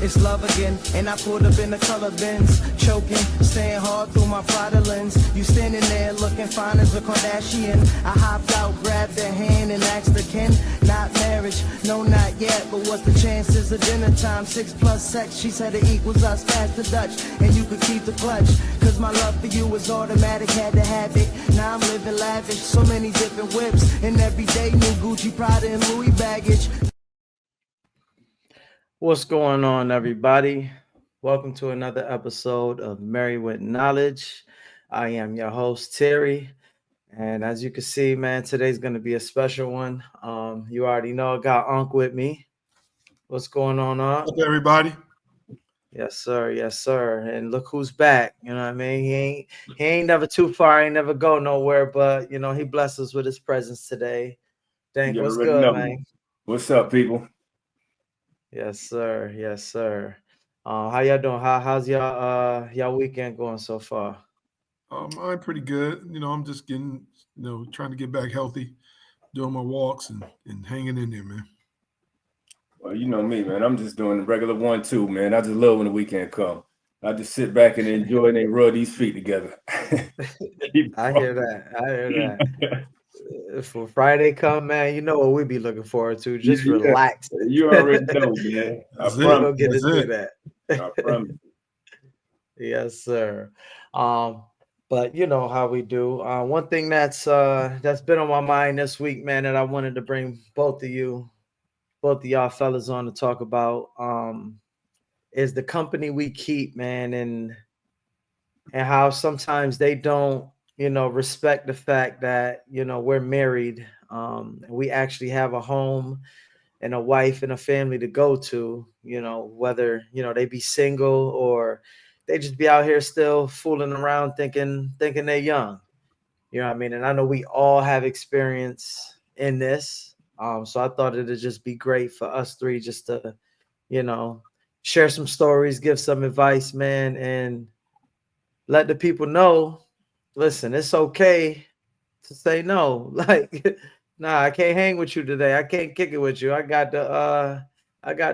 It's love again, and I pulled up in the color bins, choking, staying hard through my Prada lens. You standing there looking fine as a Kardashian. I hopped out, grabbed her hand, and asked her, Ken, not marriage, no, not yet, but what's the chances of dinner time? 6 plus sex, she said it equals us, past the Dutch, and you could keep the clutch. Cause my love for you was automatic, had to have it. Now I'm living lavish, so many different whips, and every day new Gucci, Prada, and Louis baggage. What's going on, everybody? Welcome to another episode of Married with Knowledge. I am your host, Terry. And as you can see, man, today's going to be a special one. You already know I got Unc with me. What's going on, Unc? What's up, everybody? Yes, sir. Yes, sir. And look who's back. You know what I mean? He ain't never too far. Ain't never go nowhere. But, you know, he blessed us with his presence today. Dank, what's good, man? What's up, people? Yes, sir. Yes, sir. How y'all doing? How's y'all weekend going so far? I'm pretty good. You know, I'm just getting, trying to get back healthy, doing my walks and hanging in there, man. Well, you know me, man. I'm just doing the regular 1-2, man. I just love when the weekend come. I just sit back and enjoy and they rub these feet together. I hear that. For Friday come, man, you know what we be looking forward to. Just relax. You already know, man. I promise. Get to do that. I promise. Yes, sir. But you know how we do. One thing that's been on my mind this week, man, that I wanted to bring both of y'all fellas on to talk about is the company we keep, man, and how sometimes they don't, respect the fact that, we're married. We actually have a home and a wife and a family to go to, whether, they be single or they just be out here still fooling around thinking they're young. You know what I mean? And I know we all have experience in this. So I thought it'd just be great for us three just to, share some stories, give some advice, man, and let the people know, listen, it's okay to say no. Like, nah, I can't hang with you today. I can't kick it with you. I got to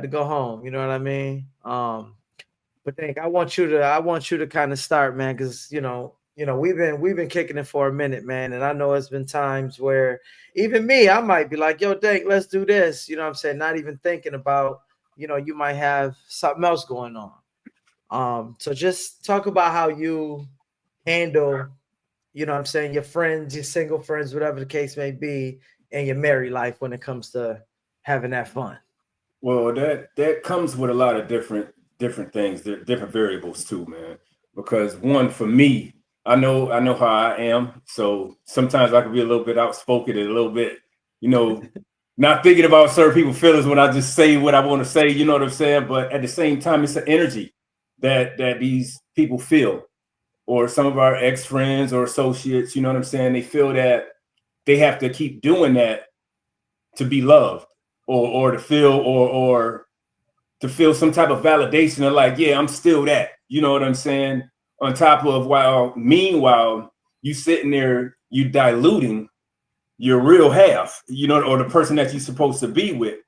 go home. You know what I mean? But Dank, I want you to kind of start, man, because we've been kicking it for a minute, man. And I know it's been times where even me, I might be like, yo, Dank, let's do this. You know what I'm saying? Not even thinking about, you might have something else going on. So just talk about how you handle, your friends, your single friends, whatever the case may be, and your married life when it comes to having that fun. Well, that comes with a lot of different things, different variables too, man. Because one, for me, I know how I am. So sometimes I can be a little bit outspoken and a little bit, not thinking about certain people's feelings when I just say what I want to say, you know what I'm saying? But at the same time, it's an energy that these people feel, or some of our ex-friends or associates, you know what I'm saying? They feel that they have to keep doing that to be loved or to feel or to feel some type of validation of like, yeah, I'm still that, you know what I'm saying? On top of meanwhile, you sitting there, you diluting your real half, or the person that you're supposed to be with,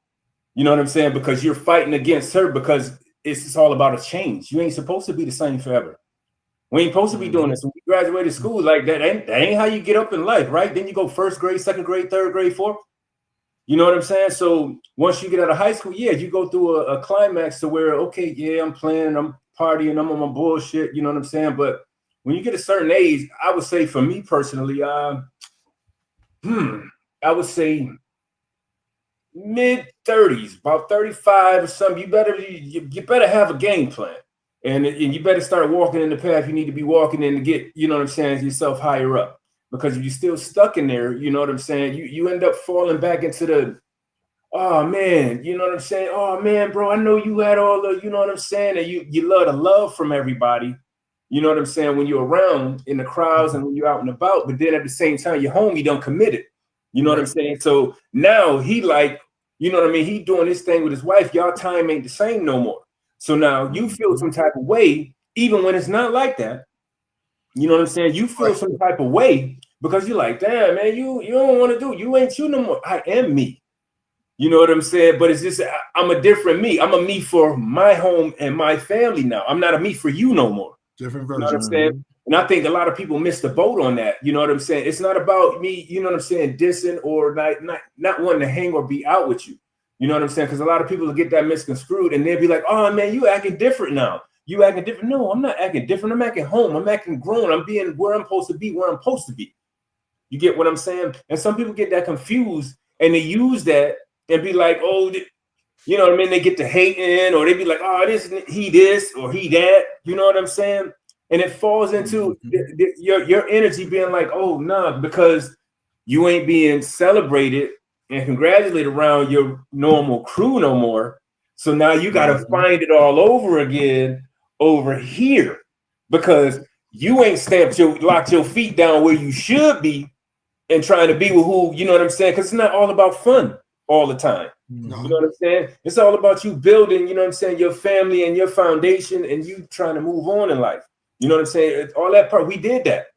you know what I'm saying? Because you're fighting against her because it's all about a change. You ain't supposed to be the same forever. We ain't supposed to be doing this. When we graduated school, like that ain't how you get up in life, right? Then you go first grade, second grade, third grade, fourth. You know what I'm saying? So once you get out of high school, yeah, you go through a climax to where, okay, yeah, I'm playing, I'm partying, I'm on my bullshit, you know what I'm saying? But when you get a certain age, I would say for me personally, I would say mid-30s, about 35 or something. You better have a game plan. And you better start walking in the path you need to be walking in to get, you know what I'm saying, yourself higher up. Because if you're still stuck in there, you know what I'm saying, you end up falling back into the, oh man, you know what I'm saying? Oh man, bro, I know you had all the, you know what I'm saying? And you love the love from everybody, you know what I'm saying, when you're around in the crowds and when you're out and about. But then at the same time, you're home, you don't commit it. You know what I'm saying? So now he like, you know what I mean? He doing this thing with his wife. Y'all time ain't the same no more. So now you feel some type of way, even when it's not like that. You know what I'm saying? You feel some type of way because you're like, damn, man, you don't want to do, you ain't you no more. I am me. You know what I'm saying? But it's just, I'm a different me. I'm a me for my home and my family now. I'm not a me for you no more. Different You know what I'm version. saying? And I think a lot of people miss the boat on that. You know what I'm saying? It's not about me, you know what I'm saying, dissing or not wanting to hang or be out with you. You know what I'm saying? Because a lot of people will get that misconstrued and they'll be like, oh man, you acting different now. You acting different. No, I'm not acting different. I'm acting home. I'm acting grown. I'm being where I'm supposed to be, where I'm supposed to be. You get what I'm saying? And some people get that confused and they use that and be like, oh, you know what I mean? They get to hating or they be like, oh, this or he that. You know what I'm saying? And it falls into your energy being like, oh, nah, because you ain't being celebrated and congratulated around your normal crew no more. So now you got to find it all over again over here because you ain't locked your feet down where you should be and trying to be with who, you know what I'm saying? Because it's not all about fun all the time. No. You know what I'm saying? It's all about you building, you know what I'm saying, your family and your foundation and you trying to move on in life. You know what I'm saying? All that part, we did that.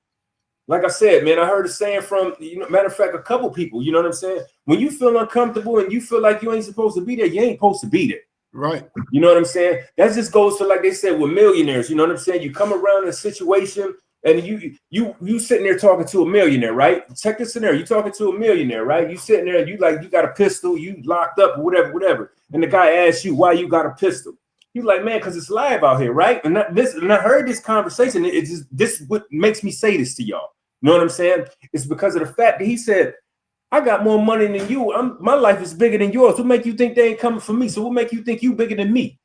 Like I said, man, I heard a saying from, matter of fact, a couple people, you know what I'm saying? When you feel uncomfortable and you feel like you ain't supposed to be there, you ain't supposed to be there. Right. You know what I'm saying? That just goes to, like they said, with millionaires, you know what I'm saying? You come around in a situation and you sitting there talking to a millionaire, right? Check this scenario. You talking to a millionaire, right? You sitting there and you got a pistol, you locked up or whatever. And the guy asks you why you got a pistol. You're like, man, because it's live out here, right? And I heard this conversation. It's just this is what makes me say this to y'all. You know what I'm saying? It's because of the fact that he said, I got more money than you. My life is bigger than yours. What make you think they ain't coming for me? So what make you think you bigger than me?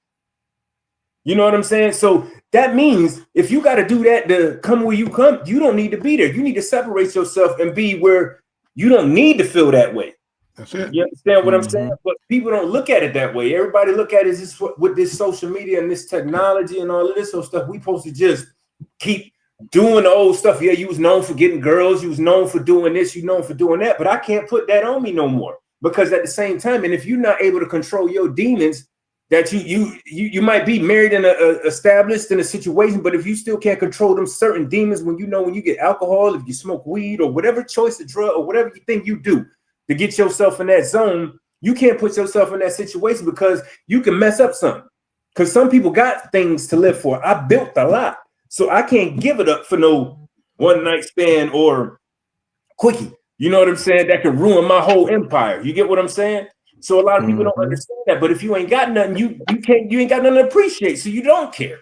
You know what I'm saying? So that means if you got to do that to come where you come, you don't need to be there. You need to separate yourself and be where you don't need to feel that way. That's it. You understand what I'm saying? But people don't look at it that way. Everybody look at it as this, with this social media and this technology and all of this sort of stuff. We supposed to just keep doing the old stuff. Yeah, you was known for getting girls. You was known for doing this. You known for doing that. But I can't put that on me no more because at the same time, and if you're not able to control your demons, that you might be married and established in a situation, but if you still can't control them certain demons, when you get alcohol, if you smoke weed or whatever choice of drug or whatever you think you do to get yourself in that zone, you can't put yourself in that situation because you can mess up something. Because some people got things to live for. I built a lot, so I can't give it up for no one night stand or quickie. You know what I'm saying? That could ruin my whole empire. You get what I'm saying? So a lot of people don't understand that. But if you ain't got nothing, you ain't got nothing to appreciate. So you don't care.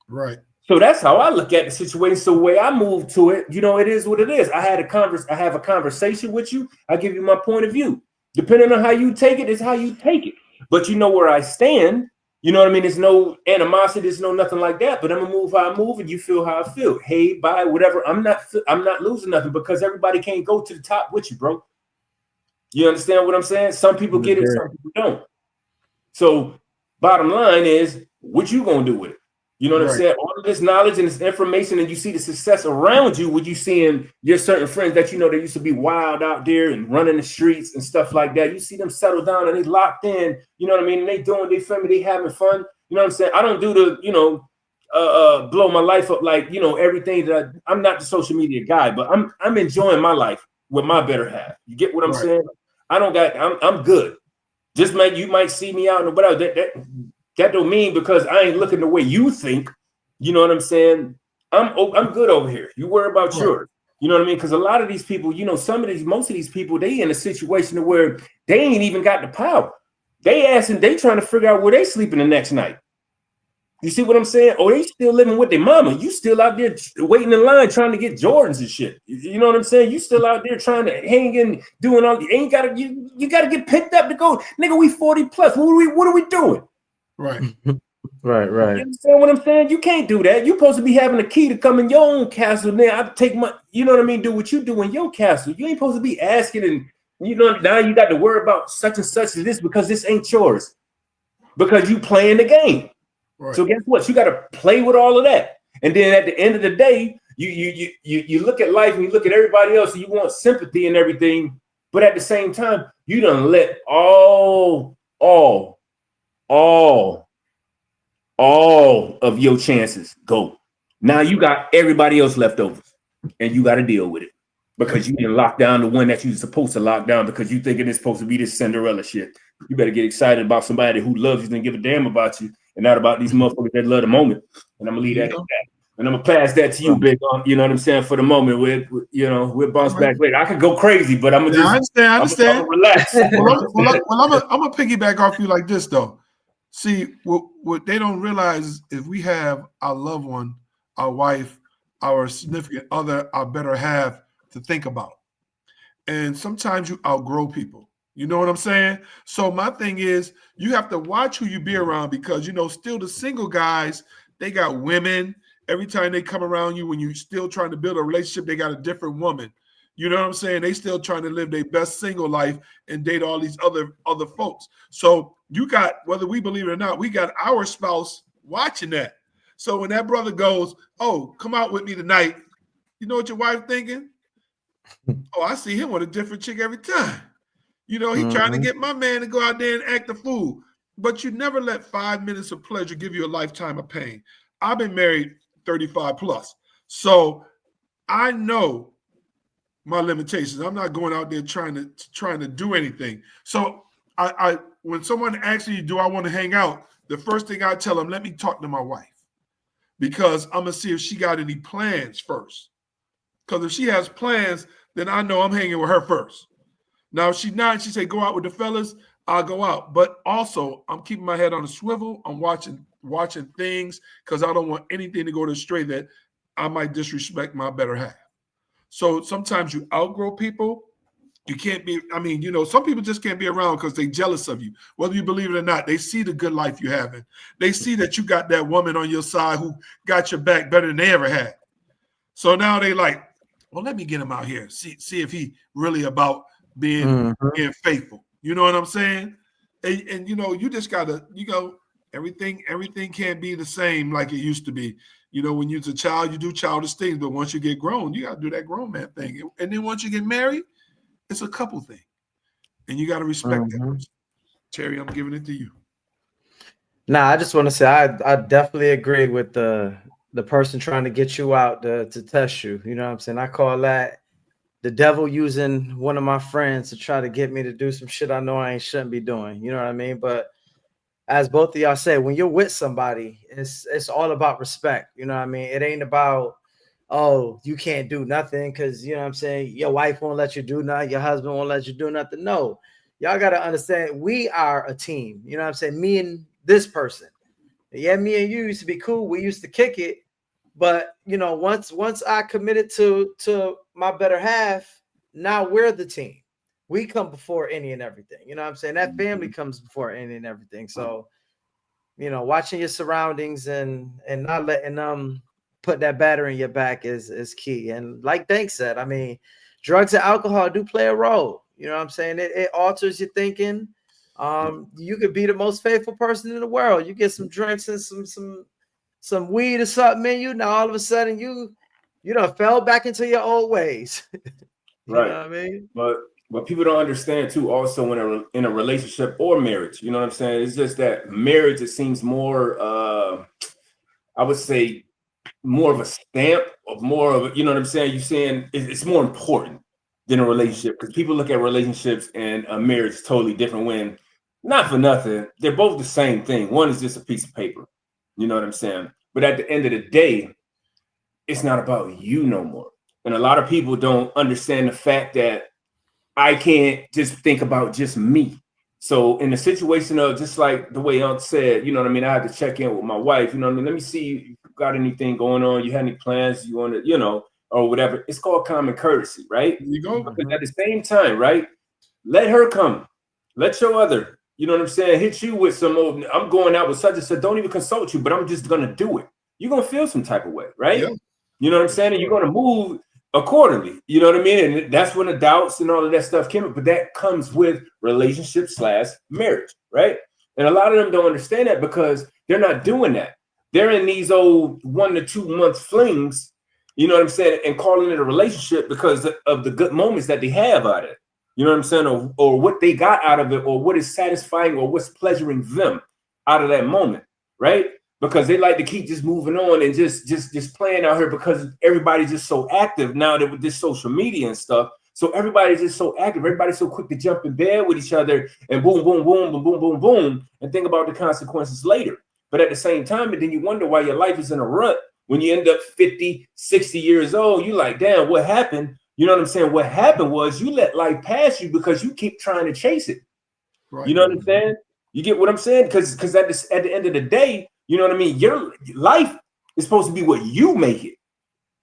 Right. So that's how I look at the situation. So the way I move to it, it is what it is. I have a conversation with you. I give you my point of view. Depending on how you take it, is how you take it. But you know where I stand. You know what I mean? There's no animosity, there's no nothing like that. But I'm gonna move how I move, and you feel how I feel. Hey, bye, whatever. I'm not losing nothing because everybody can't go to the top with you, bro. You understand what I'm saying? Some people get it, some people don't. So bottom line is, what you gonna do with it? You know what I'm saying? All of this knowledge and this information, and you see the success around you, when you seeing your certain friends that they used to be wild out there and running the streets and stuff like that. You see them settle down and they locked in, you know what I mean? And they doing their family, they having fun. You know what I'm saying? I don't do the, blow my life up like, everything that I'm not the social media guy, but I'm enjoying my life with my better half. You get what I'm saying? I'm good. Just you might see me out and whatever. That don't mean because I ain't looking the way you think. You know what I'm saying? I'm good over here. You worry about yours. You know what I mean? Because a lot of these people, most of these people, they in a situation where they ain't even got the power. They trying to figure out where they sleeping the next night. You see what I'm saying? Or they still living with their mama. You still out there waiting in line trying to get Jordans and shit. You know what I'm saying? You still out there trying to hang in, doing all. You gotta get picked up to go. Nigga, we 40 plus. What are we doing? Right. Right. You understand what I'm saying? You can't do that. You're supposed to be having a key to come in your own castle. Now I take my, you know what I mean? Do what you do in your castle. You ain't supposed to be asking, and now you got to worry about such and such as this because this ain't yours. Because you playing the game. Right. So guess what? You got to play with all of that. And then at the end of the day, you look at life and you look at everybody else and you want sympathy and everything. But at the same time, you done let all of your chances go. Now you got everybody else left over and you got to deal with it because you didn't lock down the one that you're supposed to lock down because you thinking it's supposed to be this Cinderella shit. You better get excited about somebody who loves you and give a damn about you, and not about these motherfuckers that love the moment. And I'm gonna leave that at that. And I'm gonna pass that to you, Big. You know what I'm saying? For the moment, we'll bounce back later. I could go crazy, but I'm gonna I understand. I'm gonna relax. I'm gonna piggyback off you like this though. See, what they don't realize is if we have our loved one, our wife, our significant other, our better half to think about. And sometimes you outgrow people. You know what I'm saying? So my thing is you have to watch who you be around because, still the single guys, they got women. Every time they come around you, when you're still trying to build a relationship, they got a different woman. You know what I'm saying? They still trying to live their best single life and date all these other folks. So you got, whether we believe it or not, we got our spouse watching that. So when that brother goes, oh, come out with me tonight, you know what your wife thinking? Oh, I see him with a different chick every time. He trying to get my man to go out there and act a fool. But you never let 5 minutes of pleasure give you a lifetime of pain. I've been married 35 plus. So I know my limitations. I'm not going out there trying to do anything. So I when someone asks you, do I want to hang out? The first thing I tell them, let me talk to my wife. Because I'm gonna see if she got any plans first. Because if she has plans, then I know I'm hanging with her first. Now, if she's not, she say, go out with the fellas, I'll go out. But also, I'm keeping my head on a swivel. I'm watching things because I don't want anything to go astray that I might disrespect my better half. So sometimes you outgrow people. You can't be, some people just can't be around because they're jealous of you. Whether you believe it or not, they see the good life you're having. They see that you got that woman on your side who got your back better than they ever had. So now they like, well, let me get him out here. See if he really about being faithful. You know what I'm saying? And you just gotta, everything can't be the same like it used to be. When you're a child, you do childish things, but once you get grown, you gotta do that grown man thing. And then once you get married, it's a couple thing. And you gotta respect that person. Terry, I'm giving it to you. Nah, I just want to say I definitely agree with the person trying to get you out to test you. You know what I'm saying? I call that the devil using one of my friends to try to get me to do some shit I know I shouldn't be doing. You know what I mean? But as both of y'all said, when you're with somebody, it's all about respect. You know what I mean? It ain't about, oh, you can't do nothing because, you know what I'm saying, your wife won't let you do nothing, your husband won't let you do nothing. No, y'all got to understand we are a team. You know what I'm saying? Me and this person. Yeah, me and you used to be cool. We used to kick it. But, once I committed to my better half, now we're the team. We come before any and everything. You know what I'm saying? That family comes before any and everything. So, watching your surroundings and not letting them put that batter in your back is key. And like Dank said, drugs and alcohol do play a role. You know what I'm saying? It alters your thinking. You could be the most faithful person in the world. You get some drinks and some weed or something in you. Now all of a sudden you done fell back into your old ways. Right. Know what I mean? But people don't understand too. Also, in a relationship or marriage, you know what I'm saying? It's just that marriage, it seems more, I would say, more of a stamp of more of a, you know what I'm saying? You're saying it's more important than a relationship because people look at relationships and a marriage totally different. When not for nothing, they're both the same thing. One is just a piece of paper. You know what I'm saying? But at the end of the day, it's not about you no more. And a lot of people don't understand the fact that I can't just think about just me. So in the situation of just like the way Unc said, you know what I mean? I had to check in with my wife, you know what I mean? Let me see if you got anything going on. You had any plans you want to, or whatever. It's called common courtesy, right? There you go. But at the same time, right? Let her come. Let your other, you know what I'm saying, hit you with some old, I'm going out with such and such, don't even consult you, but I'm just going to do it. You're going to feel some type of way, right? Yeah. You know what I'm saying? And you're going to move accordingly. You know what I mean? And that's when the doubts and all of that stuff came up. But that comes with relationship/marriage, right? And a lot of them don't understand that because they're not doing that. They're in these old 1 to 2 month flings, you know what I'm saying, and calling it a relationship because of the good moments that they have out of it. You know what I'm saying? Or what they got out of it, or what is satisfying, or what's pleasuring them out of that moment, right? Because they like to keep just moving on and just playing out here because everybody's just so active now that with this social media and stuff. So everybody's just so active. Everybody's so quick to jump in bed with each other and boom, boom, boom, boom, boom, boom, boom, and think about the consequences later. But at the same time, and then you wonder why your life is in a rut. When you end up 50, 60 years old, you like, damn, what happened? You know what I'm saying? What happened was you let life pass you because you keep trying to chase it. Right. You know what I'm saying? You get what I'm saying? Because at the end of the day, you know what I mean? Your life is supposed to be what you make it.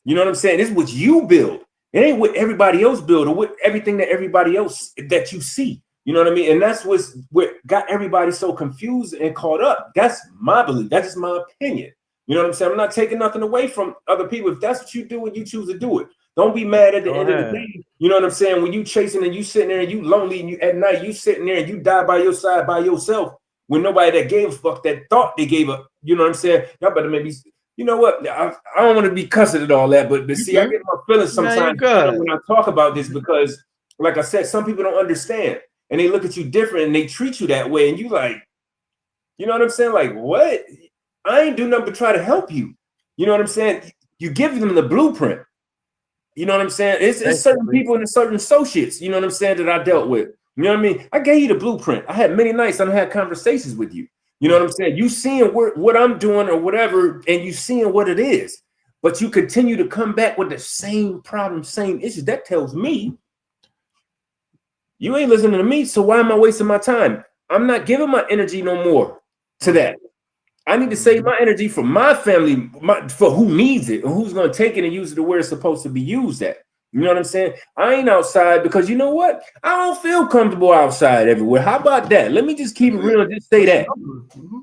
You know what I'm saying? It's what you build. It ain't what everybody else build or what everything that everybody else that you see. You know what I mean? And that's what got everybody so confused and caught up. That's my belief. That's just my opinion. You know what I'm saying? I'm not taking nothing away from other people. If that's what you do and you choose to do it, don't be mad at the end of the day. You know what I'm saying? When you chasing and you sitting there and you lonely and you at night, you sitting there and you die by your side by yourself with nobody that gave a fuck that thought they gave up. You know what I'm saying? Y'all better maybe, you know what? I don't want to be cussing at all that, but see, I get my feelings sometimes when I talk about this because, like I said, some people don't understand and they look at you different and they treat you that way. And you like, you know what I'm saying? Like, what? I ain't do nothing but try to help you. You know what I'm saying? You give them the blueprint. You know what I'm saying? It's certain people and certain associates, you know what I'm saying, that I dealt with. You know what I mean? I gave you the blueprint. I had many nights I had conversations with you. You know what I'm saying? You seeing what I'm doing or whatever, and you seeing what it is. But you continue to come back with the same problem, same issues. That tells me you ain't listening to me. So why am I wasting my time? I'm not giving my energy no more to that. I need to save my energy for my family, for who needs it and who's going to take it and use it to where it's supposed to be used at. You know what I'm saying? I ain't outside because you know what? I don't feel comfortable outside everywhere. How about that? Let me just keep it real and just say that.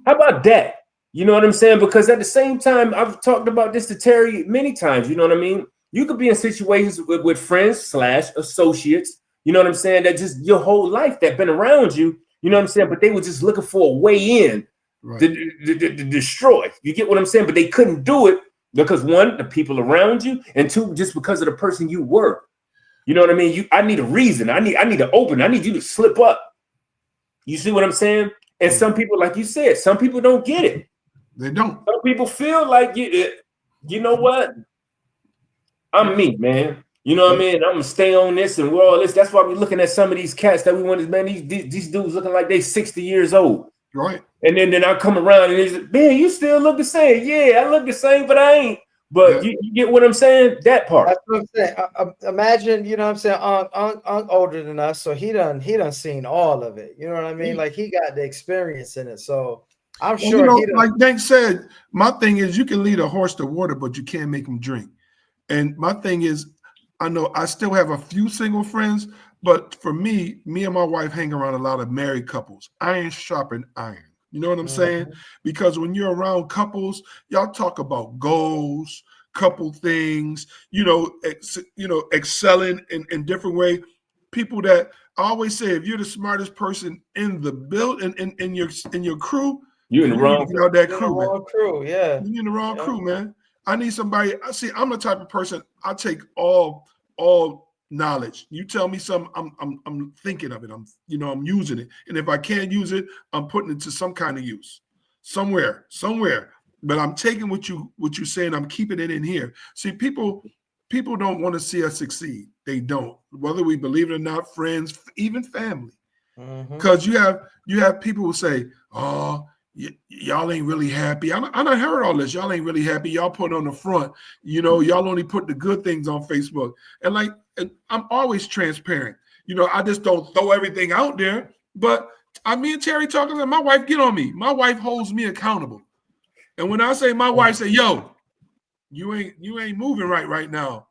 How about that? You know what I'm saying? Because at the same time, I've talked about this to Terry many times. You know what I mean? You could be in situations with friends / associates, you know what I'm saying, that just your whole life that been around you, you know what I'm saying? But they were just looking for a way in. Right. To destroy. You get what I'm saying? But they couldn't do it because one, the people around you, and two, just because of the person you were. You know what I mean? I need a reason. I need to open. I need you to slip up. You see what I'm saying? And some people, like you said, some people don't get it. They don't. Some people feel like you know what? I'm me, man. You know what I mean? I'm gonna stay on this and we're all this. That's why we're looking at some of these cats that we want. Man, these dudes looking like they 60 years old. Right. And then I come around and he's like, man, you still look the same. Yeah, I look the same, but I ain't. But you get what I'm saying? That part. That's what I'm saying. Imagine, you know what I'm saying, Unc older than us, so he done seen all of it. You know what I mean? Like he got the experience in it. So I'm sure, you know, like Dank said, my thing is you can lead a horse to water, but you can't make him drink. And my thing is, I know I still have a few single friends, but for me and my wife hang around a lot of married couples. Iron sharpen iron. You know what I'm saying? Because when you're around couples, y'all talk about goals, couple things, excelling in different way. People that I always say, if you're the smartest person in the build in your crew, you're in the wrong crew, man. Yeah. You're in the wrong crew, man. I need somebody. I'm the type of person, I take all knowledge. You tell me something, I'm thinking of it. I'm using it. And if I can't use it, I'm putting it to some kind of use somewhere. But I'm taking what you're saying, I'm keeping it in here. See, people don't want to see us succeed. They don't, whether we believe it or not, friends, even family. Because you have people who say, oh, y'all ain't really happy. I done heard all this. Y'all ain't really happy. Y'all put on the front. Y'all only put the good things on Facebook. And I'm always transparent. I just don't throw everything out there. But me and Terry talking, my wife get on me. My wife holds me accountable. And when I say my wife say, yo, you ain't moving right now,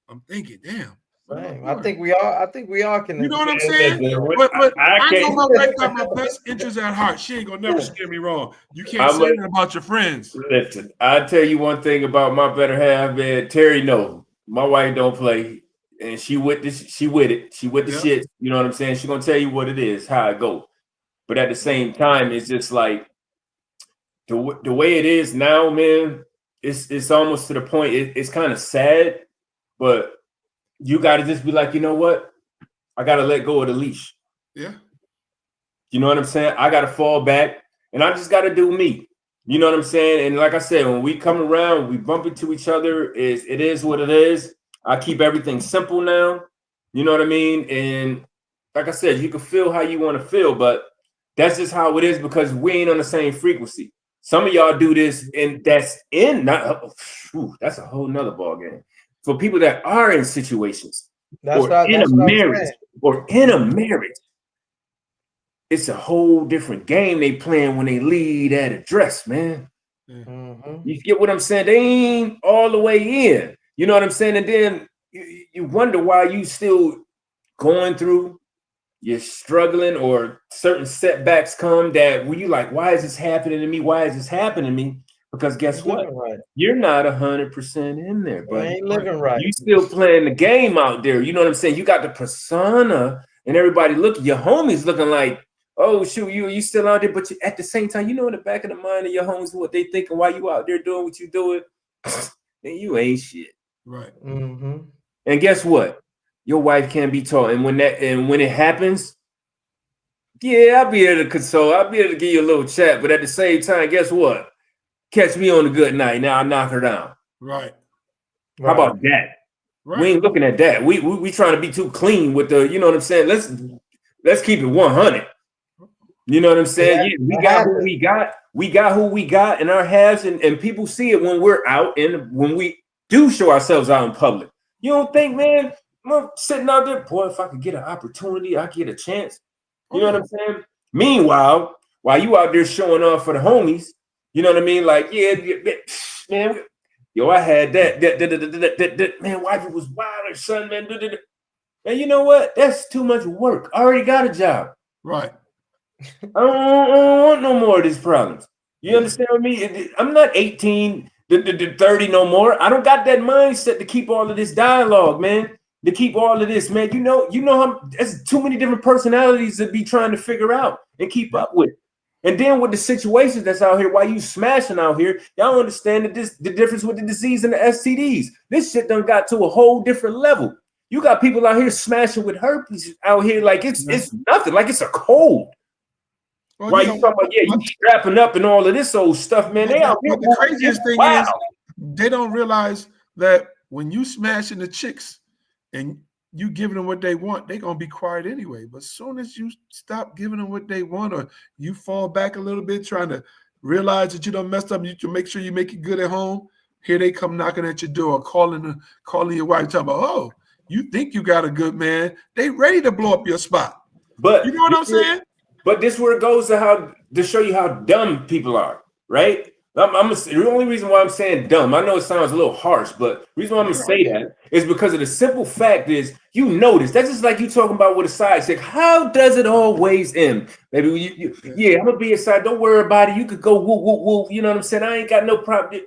I'm thinking, damn. I think we all can. You know what I'm saying? But I know my wife got my best interest at heart. She ain't gonna never steer me wrong. You can't say that about your friends. Listen, I'll tell you one thing about my better half, man. Terry, no, my wife don't play, and she with this. She with it. She with the shit. You know what I'm saying? She gonna tell you what it is, how it go. But at the same time, it's just like the way it is now, man. It's almost to the point. It's kind of sad, but you got to just be like, you know what? I got to let go of the leash. Yeah. You know what I'm saying? I got to fall back and I just got to do me. You know what I'm saying? And like I said, when we come around, we bump into each other. It is what it is. I keep everything simple now. You know what I mean? And like I said, you can feel how you want to feel, but that's just how it is because we ain't on the same frequency. Some of y'all do this, and that's that's a whole nother ball game. For people that are in situations That's what I'm saying. or in a marriage, it's a whole different game they playing when they leave that address, man. Mm-hmm. You get what I'm saying? They ain't all the way in. You know what I'm saying? And then you wonder why you still going through, you're struggling, or certain setbacks come that when you like, why is this happening to me? Why is this happening to me? Because guess what? Right. You're not 100% in there, You buddy. ain't living right. You still playing the game out there. You know what I'm saying? You got the persona, and everybody look, your homies looking like, oh shoot, you still out there, but you, at the same time, you know in the back of the mind of your homies what they thinking while you out there doing what you doing, and you ain't shit. Right. Mm-hmm. And guess what? Your wife can't be taught. And when it happens, yeah, I'll be able to console. I'll be able to give you a little chat. But at the same time, guess what? Catch me on a good night. Now I knock her down. Right. How about that? Right. We ain't looking at that. We trying to be too clean with the, you know what I'm saying? Let's keep it 100. You know what I'm saying? Yeah, we got who we got. We got who we got in our halves, and people see it when we're out and when we do show ourselves out in public. You don't think, man, I'm sitting out there, boy, if I could get an opportunity, I get a chance. You know what I'm saying? Meanwhile, while you out there showing off for the homies, you know what I mean? Like, yeah, man, yo, I had that man, wifey was wild, son, man. And you know what? That's too much work. I already got a job. Right. I don't want no more of these problems. You understand what I mean? I'm not 18, 30 no more. I don't got that mindset to keep all of this dialogue, man. To keep all of this, man. You know how there's too many different personalities to be trying to figure out and keep up with. And then with the situations that's out here, why you smashing out here, y'all understand that the difference with the disease and the STDs. This shit done got to a whole different level. You got people out here smashing with herpes out here like it's nothing, like it's a cold. Well, why you talking about, you strapping up and all of this old stuff, man? They out here. The craziest thing is they don't realize that when you smashing the chicks and you giving them what they want, they're gonna be quiet anyway. But as soon as you stop giving them what they want, or you fall back a little bit, trying to realize that you done messed up, and you to make sure you make it good at home, here they come knocking at your door, calling your wife, talking about, oh, you think you got a good man? They ready to blow up your spot. But you know what I'm saying? But this where it goes to show you how dumb people are, right? The only reason why I'm saying dumb, I know it sounds a little harsh, but the reason why I'm gonna say that is because of the simple fact is, you notice that's just like you talking about with a side chick. How does it always end? Maybe I'm gonna be a side. Don't worry about it. You could go whoop whoop whoop. You know what I'm saying? I ain't got no problem.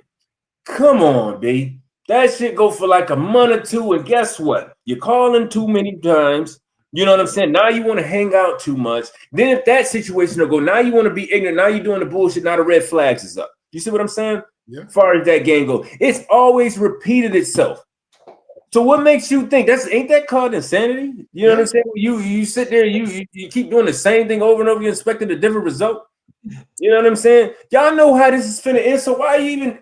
Come on, B. That shit go for like a month or two, and guess what? You're calling too many times. You know what I'm saying? Now you want to hang out too much. Then if that situation will go, now you want to be ignorant. Now you're doing the bullshit. Now the red flags is up. You see what I'm saying? Yeah. As far as that game goes, it's always repeated itself. So what makes you think ain't that called insanity? You know what I'm saying? You sit there, you keep doing the same thing over and over, you're expecting a different result. You know what I'm saying? Y'all know how this is finna end. So why are you even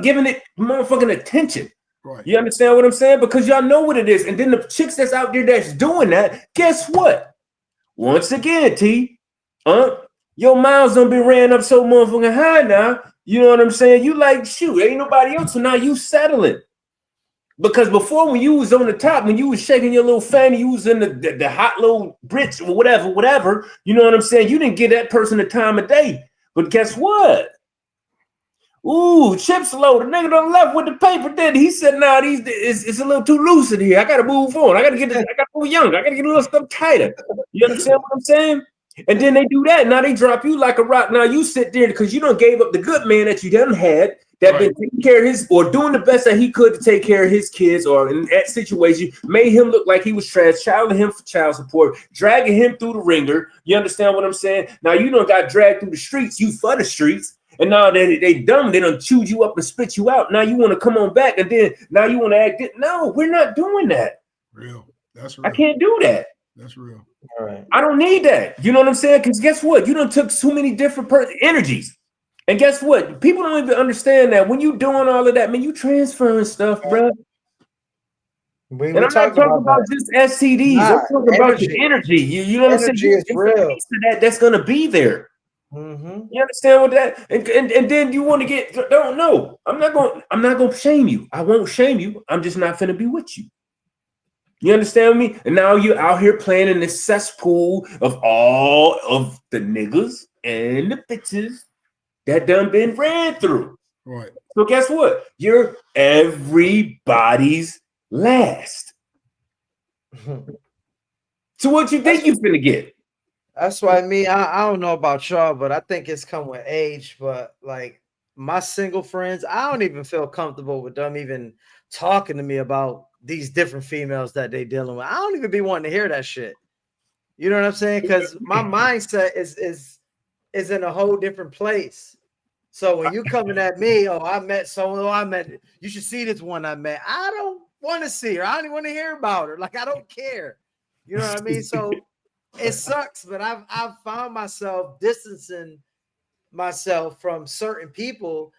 giving it motherfucking attention? Right. You understand what I'm saying? Because y'all know what it is. And then the chicks that's out there that's doing that, guess what? Once again, your miles done been ran up so motherfucking high now. You know what I'm saying? You like, shoot, ain't nobody else. So now you settling. Because before, when you was on the top, when you was shaking your little fanny, you was in the hot little Brits or whatever, you know what I'm saying? You didn't give that person the time of day. But guess what? Ooh, chips low. The nigga done left with the paper, did he? Said, nah, it's a little too loose in here. I gotta move on. I gotta move younger. I gotta get a little stuff tighter. You understand what I'm saying? And then they do that. Now they drop you like a rock. Now you sit there because you done gave up the good man that you done had, that been taking care of his, or doing the best that he could to take care of his kids, or in that situation, made him look like he was trash, challenging him for child support, dragging him through the ringer. You understand what I'm saying? Now you done got dragged through the streets, you for the streets. And now they dumb, they done chewed you up and spit you out. Now you want to come on back, and then now you want to act it. No, we're not doing that. Real. That's real. I can't do that. That's real. All right. I don't need that. You know what I'm saying? Because guess what? You done took so many different energies. And guess what? People don't even understand that when you doing all of that, man, you transferring stuff, bro. We And I'm not talking talking about that. just STDs. Nah, I'm talking about the energy. You know what I'm saying? Energy is It's real. a piece of that's gonna be there. Mm-hmm. You understand what that? And then you want to get don't know. I'm not gonna shame you. I won't shame you. I'm just not gonna be with you. You understand me? And now you're out here playing in this cesspool of all of the niggas and the bitches that done been ran through. Right. So guess what? You're everybody's last. So what you think you finna get? That's why I don't know about y'all, but I think it's come with age. But like my single friends, I don't even feel comfortable with them even talking to me about these different females that they dealing with. I don't even be wanting to hear that shit. You know what I'm saying? Because my mindset is in a whole different place. So when you coming at me, oh, I met someone, oh, I met, you should see this one I met. I don't want to see her. I don't even want to hear about her. Like, I don't care. You know what I mean? So it sucks, but I've found myself distancing myself from certain people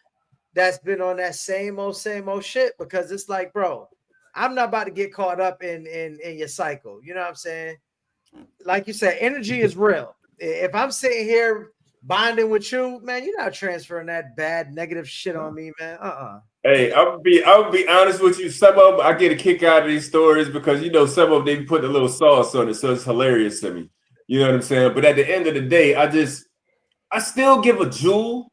that's been on that same old shit, because it's like, bro, I'm not about to get caught up in your cycle. You know what I'm saying? Like you said, energy is real. If I'm sitting here bonding with you, man, you're not transferring that bad negative shit on me, man. Hey, I'll be honest with you. Some of them I get a kick out of these stories because some of them they put a little sauce on it, so it's hilarious to me. You know what I'm saying? But at the end of the day, I still give a jewel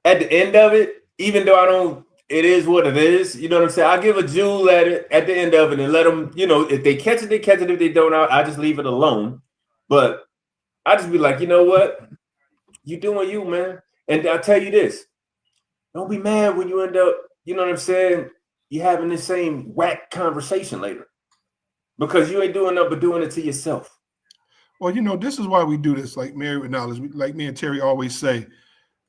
at the end of it, even though I don't. It is what it is. You know what I'm saying? I give a jewel at the end of it and let them. If they catch it, they catch it. If they don't, I just leave it alone. But I just be like, you know what? You doing you, man. And I'll tell you this. Don't be mad when you end up, you know what I'm saying? You having the same whack conversation later. Because you ain't doing nothing but doing it to yourself. Well, this is why we do this, like Married with Knowledge. Like me and Terry always say,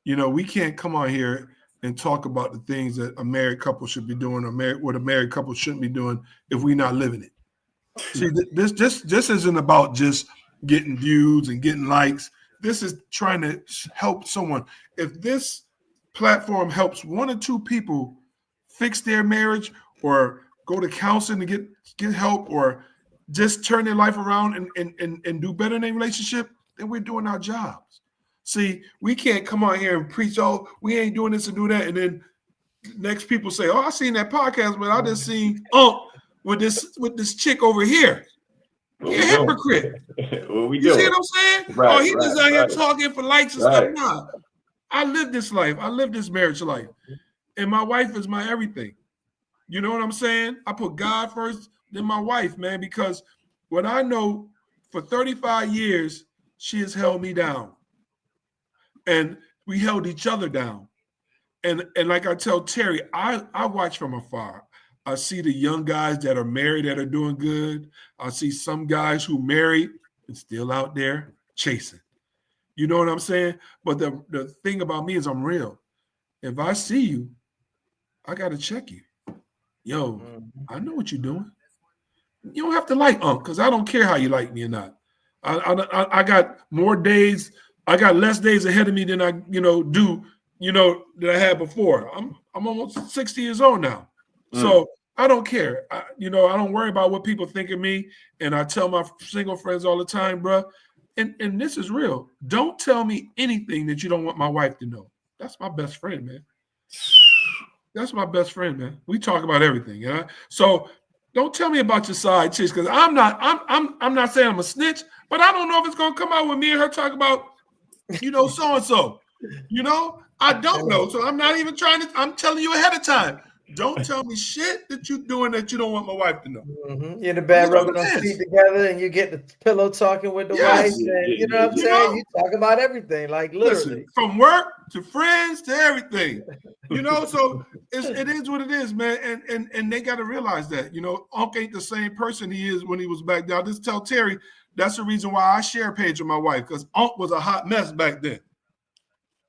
we can't come on here and talk about the things that a married couple should be doing or what a married couple shouldn't be doing if we're not living it. See, this isn't about just getting views and getting likes. This is trying to help someone. If this platform helps one or two people fix their marriage or go to counseling to get help or just turn their life around and do better in their relationship, then we're doing our jobs. See, we can't come on here and preach, oh, we ain't doing this and do that. And then next people say, oh, I seen that podcast, but I just seen with this chick over here. You're a hypocrite. You see what I'm saying? Right, he just out here talking for likes and stuff. Right. Nah, I live this life. I live this marriage life. And my wife is my everything. You know what I'm saying? I put God first, then my wife, man, because what I know for 35 years, she has held me down. And we held each other down. And like I tell Terry, I watch from afar. I see the young guys that are married that are doing good. I see some guys who married and still out there chasing. You know what I'm saying? But the thing about me is I'm real. If I see you, I got to check you. Yo, I know what you're doing. You don't have to like because I don't care how you like me or not. I got more days. I got less days ahead of me than I do that I had before. I'm almost 60 years old now, so I don't care. I don't worry about what people think of me. And I tell my single friends all the time, bro. And this is real. Don't tell me anything that you don't want my wife to know. That's my best friend, man. That's my best friend, man. We talk about everything, So don't tell me about your side chicks, because I'm not saying I'm a snitch, but I don't know if it's gonna come out with me and her talk about, so and so. I don't know. So I'm not even trying to. I'm telling you ahead of time. Don't tell me shit that you're doing that you don't want my wife to know. You're in the bed rubbing those feet together, and you get the pillow talking with the wife, and you know what I'm saying? You talk about everything, like literally. Listen, from work to friends to everything. So it is what it is, man. And they got to realize that. Unc ain't the same person he is when he was back then. I'll just tell Terry that's the reason why I share a page with my wife, because Unc was a hot mess back then.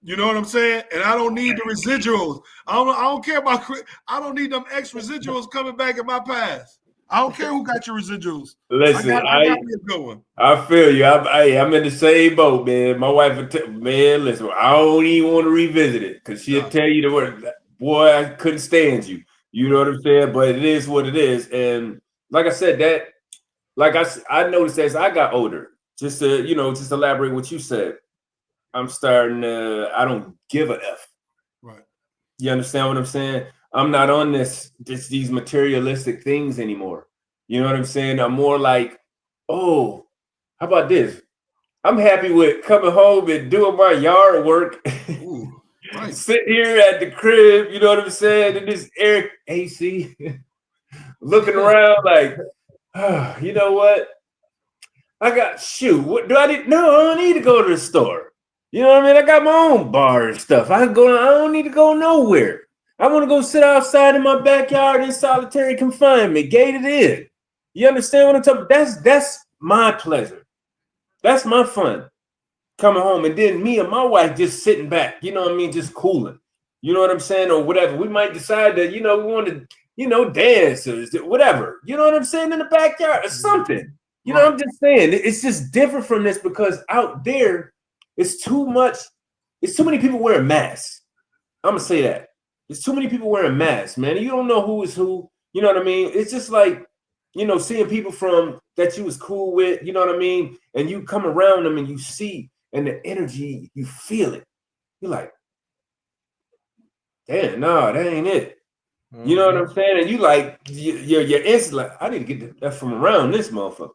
You know what I'm saying? And I don't need the residuals. I don't care about. I don't need them ex residuals coming back in my past. I don't care who got your residuals. Listen, I got me a good one. I feel you. I'm in the same boat, man. My wife would man, listen, I don't even want to revisit it because she'll tell you the word, boy, I couldn't stand you. You know what I'm saying? But it is what it is. And like I said, that like I noticed as I got older, just to just elaborate what you said, I'm starting to I don't give a F. Right. You understand what I'm saying? I'm not on these materialistic things anymore. You know what I'm saying? I'm more like, oh, how about this? I'm happy with coming home and doing my yard work. Ooh, right. Sit here at the crib, you know what I'm saying? In this air AC, looking around like, oh, you know what? I got what do I need? No, I don't need to go to the store. You know what I mean? I got my own bar and stuff. I don't need to go nowhere. I want to go sit outside in my backyard in solitary confinement, gated in. You understand what I'm talking about? That's my pleasure. That's my fun. Coming home, and then me and my wife just sitting back, you know what I mean, just cooling. You know what I'm saying? Or whatever. We might decide that, we want to, dance or whatever. You know what I'm saying? In the backyard or something. You know, I'm just saying it's just different from this because out there, it's too much. It's too many people wearing masks. I'm gonna say that. There's too many people wearing masks, man. You don't know who is who. You know what I mean? It's just like, seeing people from that you was cool with, you know what I mean? And you come around them and you see, and the energy, you feel it. You're like, damn, no, that ain't it. You know what I'm saying? And you like, you're instant like, I need to get that from around this motherfucker.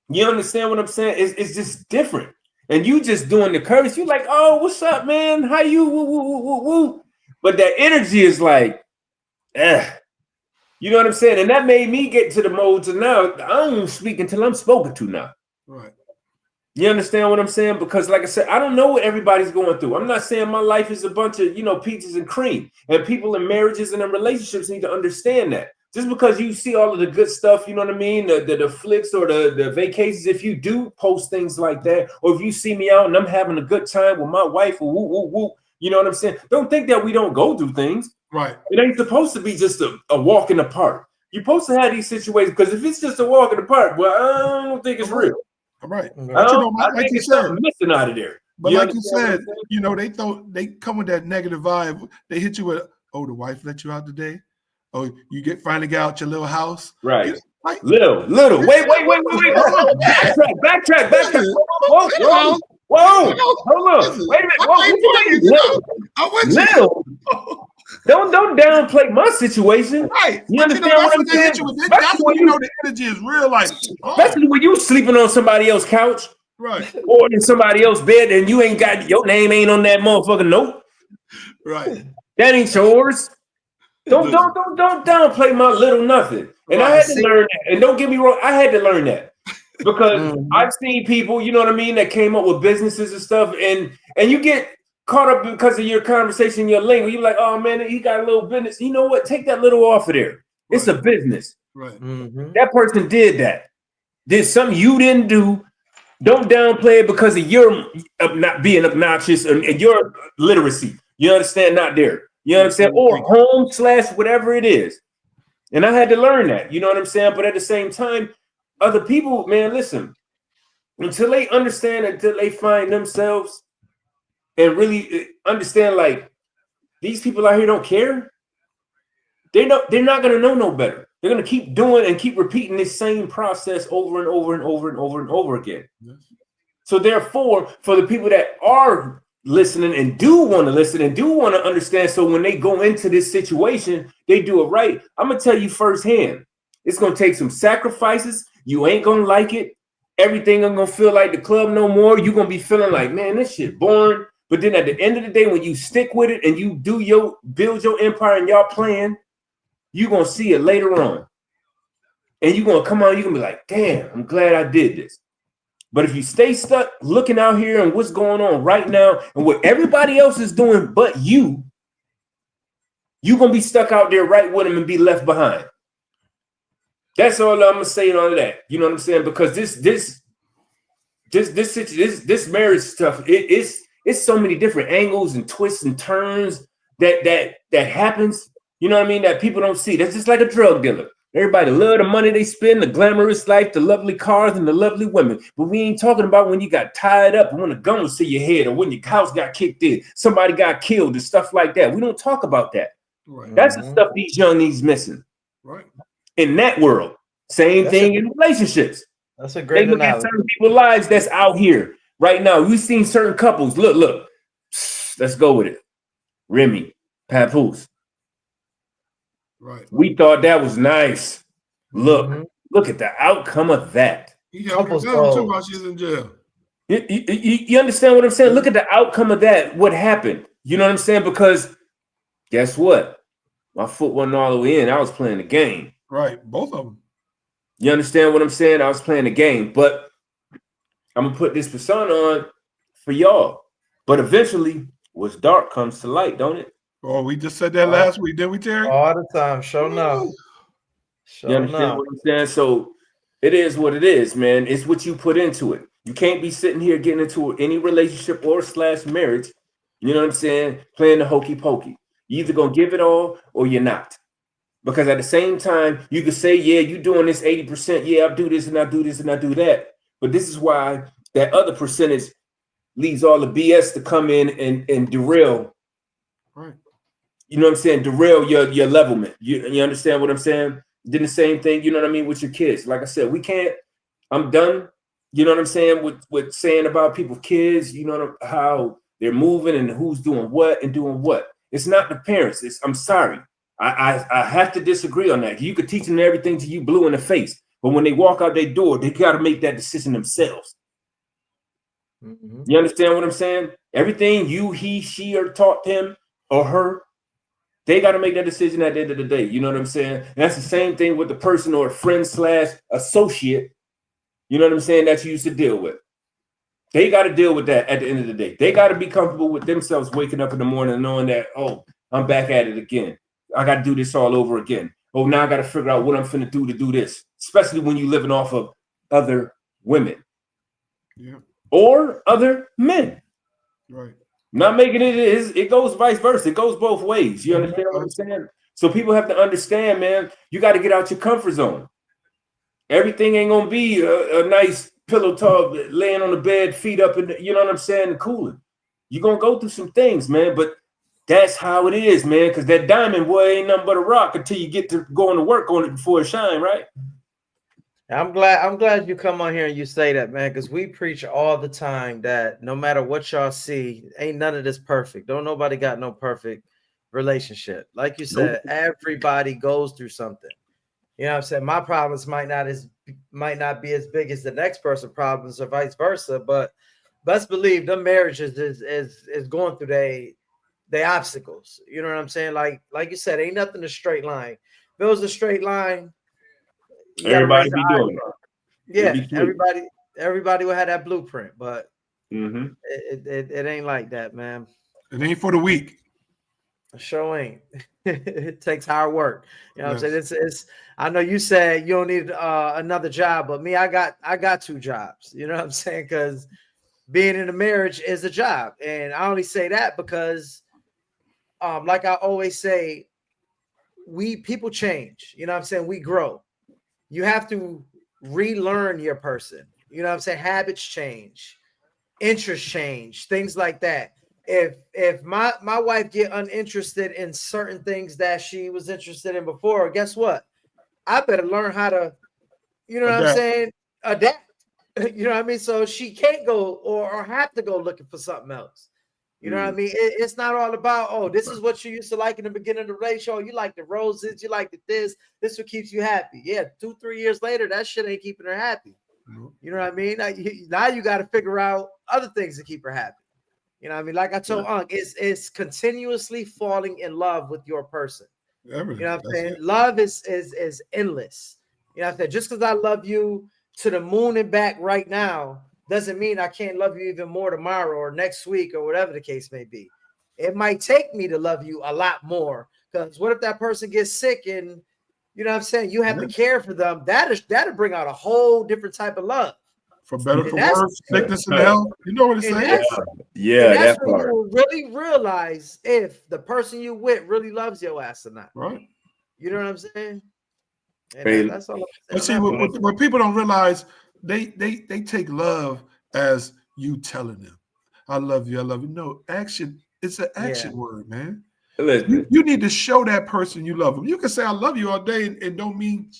You understand what I'm saying? It's just different. And you just doing the courtesy. You like, oh, what's up, man? How you? Woo, woo, woo, woo, woo. But that energy is like, you know what I'm saying? And that made me get to the modes of now, I don't speak until I'm spoken to now. Right. You understand what I'm saying? Because like I said, I don't know what everybody's going through. I'm not saying my life is a bunch of, peaches and cream. And people in marriages and in relationships need to understand that. Just because you see all of the good stuff, you know what I mean? The flicks or the vacations, if you do post things like that, or if you see me out and I'm having a good time with my wife or woo, woo, woo, you know what I'm saying? Don't think that we don't go through things. Right. It ain't supposed to be just a walk in the park. You're supposed to have these situations because if it's just a walk in the park, well, I don't think it's real. Right. But like you said, missing out of there. But like you said, they come with that negative vibe. They hit you with, oh, the wife let you out today. Oh, you finally got out your little house. Right. Like, little. Wait. Backtrack. Whoa. Hold on. Wait a minute. What you mean? Little. Don't downplay my situation. Right. You understand what I'm saying? That's when the energy is real. Like, especially when you sleeping on somebody else's couch. Right. Or in somebody else's bed and you ain't got your name ain't on that motherfucking note. Right. That ain't yours. Don't downplay my little nothing. And I had to learn that. And don't get me wrong, I had to learn that. Because I've seen people, you know what I mean, that came up with businesses and stuff, and you get caught up because of your conversation, your lingo. You're like, oh man, he got a little business. You know what? Take that little off of there. It's a business. Right. That person did that. Did something you didn't do. Don't downplay it because of your not being obnoxious and your literacy. You understand? Not there. You understand? Or home / whatever it is. And I had to learn that. You know what I'm saying? But at the same time, other people, man, listen, until they understand, until they find themselves and really understand, like, these people out here don't care. They're not going to know no better. They're going to keep doing and keep repeating this same process over and over and over and over and over again. Yes. So therefore, for the people that are listening and do want to listen and do want to understand, so when they go into this situation, they do it right. I'm going to tell you firsthand, it's going to take some sacrifices. You ain't going to like it. Everything ain't going to feel like the club no more. You're going to be feeling like, man, this shit boring. But then at the end of the day, when you stick with it and you build your empire and y'all plan, you're going to see it later on. And you're going to come out, you're going to be like, damn, I'm glad I did this. But if you stay stuck looking out here and what's going on right now and what everybody else is doing but you're going to be stuck out there right with them and be left behind. That's all I'm going to say on that. You know what I'm saying? Because this marriage stuff, it's so many different angles and twists and turns that happens. You know what I mean? That people don't see. That's just like a drug dealer. Everybody love the money they spend, the glamorous life, the lovely cars, and the lovely women. But we ain't talking about when you got tied up and when a gun was to your head or when your house got kicked in, somebody got killed and stuff like that. We don't talk about that. Right. That's the stuff these young needs missing. Right. In that world. Same thing in relationships. That's a They great look at analogy. certain people's lives that's out here right now. We've seen certain couples. Look. Let's go with it. Remy, Papoose. Right. We thought that was nice. Look Mhm. at the outcome of that. He held her Couples down too goals. while she's in jail. You understand what I'm saying? Look at the outcome of that. What happened? You know what I'm saying? Because guess what? My foot wasn't all the way in. I was playing the game. Right. Both of them. You understand what I'm saying? I was playing the game, but I'm gonna put this persona on for y'all. But eventually, what's dark comes to light, don't it? Oh, we just said that last week, didn't we, Terry? All the time. Show enough. You Show understand enough. what I'm saying? So it is what it is, man. It's what you put into it. You can't be sitting here getting into any relationship or / marriage. You know what I'm saying? Playing the hokey pokey. You either gonna give it all or you're not. Because at the same time, you could say, yeah, you doing this 80%. Yeah, I do this and I do this and I do that. But this is why that other percentage leaves all the BS to come in and derail. Right. You know what I'm saying? Derail your levelment. You understand what I'm saying? Then the same thing, you know what I mean, with your kids. Like I said, we can't, I'm done, you know what I'm saying, with saying about people's kids, you know how they're moving and who's doing what and doing what. It's not the parents. I'm sorry. I have to disagree on that. You could teach them everything to you blue in the face, but when they walk out their door, they got to make that decision themselves. Mhm. You understand what I'm saying? Everything you, he, she, or taught him or her, they got to make that decision at the end of the day. You know what I'm saying? And that's the same thing with the person or friend / associate, you know what I'm saying, that you used to deal with. They got to deal with that at the end of the day. They got to be comfortable with themselves waking up in the morning and knowing that, oh, I'm back at it again. I got to do this all over again. Oh, now I got to figure out what I'm finna do to do this, especially when you're living off of other women or other men. Right. Not making it goes vice versa. It goes both ways. You understand what I'm saying? So people have to understand, man, you got to get out your comfort zone. Everything ain't going to be a nice pillow talk, laying on the bed, feet up, and you know what I'm saying, and cooling. You're going to go through some things, man, but that's how it is, man, because that diamond, boy, ain't nothing but a rock until you get to going to work on it before it shine, right? I'm glad you come on here and you say that, man, because we preach all the time that no matter what y'all see, ain't none of this perfect. Don't nobody got no perfect relationship. Like you said, everybody goes through something. You know what I'm saying? My problems might not be as big as the next person's problems or vice versa, but best believe the marriages is going through they obstacles. You know what I'm saying? Like you said, ain't nothing a straight line. If it was a straight line, you gotta Everybody raise the be doing eyebrow. it. Yeah, everybody will have that blueprint, but Mm-hmm. it ain't like that, man. It ain't for the weak. Sure ain't. It takes hard work. You know what I'm Yes. saying? It's I know you said you don't need another job, but me, I got 2 jobs. You know what I'm saying? Because being in a marriage is a job. And I only say that because like I always say, people change. You know what I'm saying? We grow. You have to relearn your person. You know what I'm saying? Habits change, interests change, things like that. If my wife get uninterested in certain things that she was interested in before, guess what? I better learn how to, you know what I'm Adapt. saying, adapt. You know what I mean? So she can't go or have to go looking for something else. You know what I mean? It's not all about, oh, this is what you used to like in the beginning of the relationship. You like the roses, you like the this is what keeps you happy. Yeah, 2-3 years later, that shit ain't keeping her happy. You know what I mean? Now you got to figure out other things to keep her happy. You know what I mean? Like I told Unc, it's continuously falling in love with your person. Everything. You know what I'm That's saying? it. Love is endless. You know what I'm saying? Just because I love you to the moon and back right now doesn't mean I can't love you even more tomorrow or next week or whatever the case may be. It might take me to love you a lot more, because what if that person gets sick and you know what I'm saying, you have to care for them? That'll bring out a whole different type of love. For better, And for that's worse, sickness and health. You know what it's and saying? that's Yeah, and that's that when part. you will really realize if the person you with really loves your ass or not. Right. You know what I'm saying? And Hey, that's all I'm But saying. see, what people don't realize, they take love as you telling them, "I love you, I love you." No, action. It's an action word, man. listen, You need to show that person you love them. You can say "I love you" all day and don't mean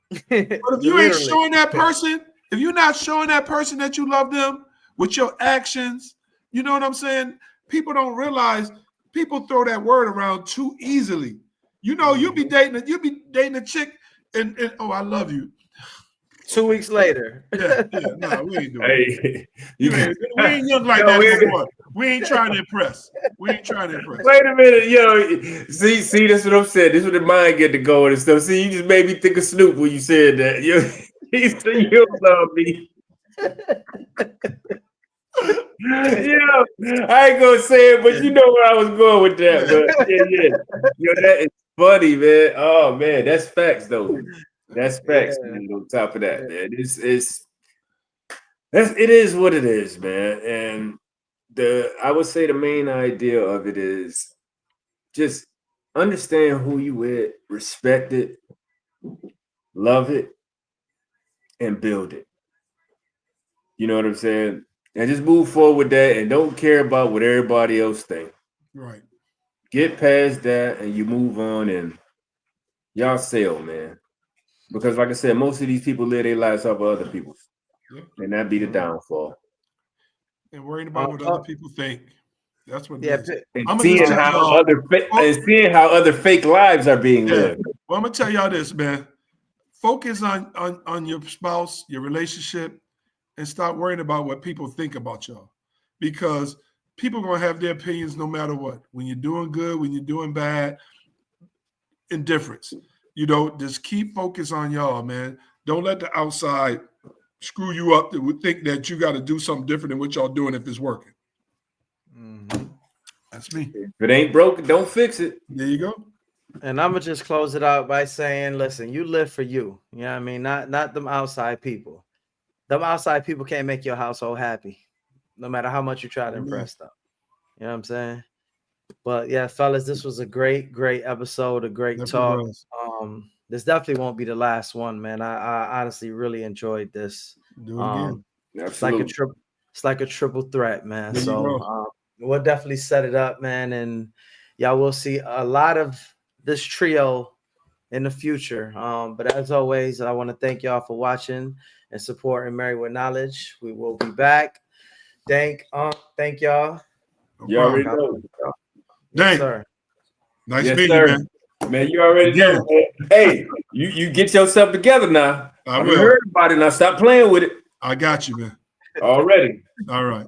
But if you ain't showing that person, if you're not showing that person that you love them with your actions, you know what I'm saying? People don't realize people throw that word around too easily. You know, you be dating a chick and oh, I love you. 2 weeks later. Yeah, no, we ain't doing Hey, it. We ain't young like that no more. We ain't trying to impress. Wait a minute, see, that's what I'm saying. This is where the mind get to going and stuff. See, you just made me think of Snoop when you said that. You love me. Yeah, I ain't gonna say it, but you know where I was going with that. But yeah. That is funny, man. Oh man, that's facts though. That's facts, man. On top of that, man. It is what it is, man. And I would say the main idea of it is just understand who you with, respect it, love it, and build it. You know what I'm saying? And just move forward with that and don't care about what everybody else thinks. Right. Get past that and you move on and y'all sail, man. Because like I said, most of these people live their lives off of other people's. Yep. And that be the downfall. And worrying about what other people think. That's what it is. And seeing how other fake lives are being lived. Well, I'm gonna tell y'all this, man. Focus on your spouse, your relationship, and stop worrying about what people think about y'all. Because people are gonna have their opinions no matter what. When you're doing good, when you're doing bad, indifference. You know, just keep focus on y'all, man. Don't let the outside screw you up that would think that you got to do something different than what y'all doing if it's working. Mm-hmm. That's me. If it ain't broken, don't fix it. There you go. And I'm gonna just close it out by saying, listen, you live for you. You know what I mean? Not them outside people. Them outside people can't make your household happy, no matter how much you try to impress them. You know what I'm saying? But yeah, fellas, this was a great episode, a great talk. This definitely won't be the last one, man. I honestly really enjoyed this. Do it again. It's like a triple threat, man. So we'll definitely set it up, man, and y'all will see a lot of this trio in the future. But as always, I want to thank y'all for watching and supporting Married with Knowledge. We will be back. Thank y'all. You already know. Yes, sir. Nice meeting you, man. Man, you already know. Man. Hey, you get yourself together now. I will. Heard about it now. Stop playing with it. I got you, man. Already. All right.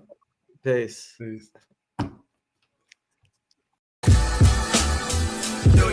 Peace. Peace. Do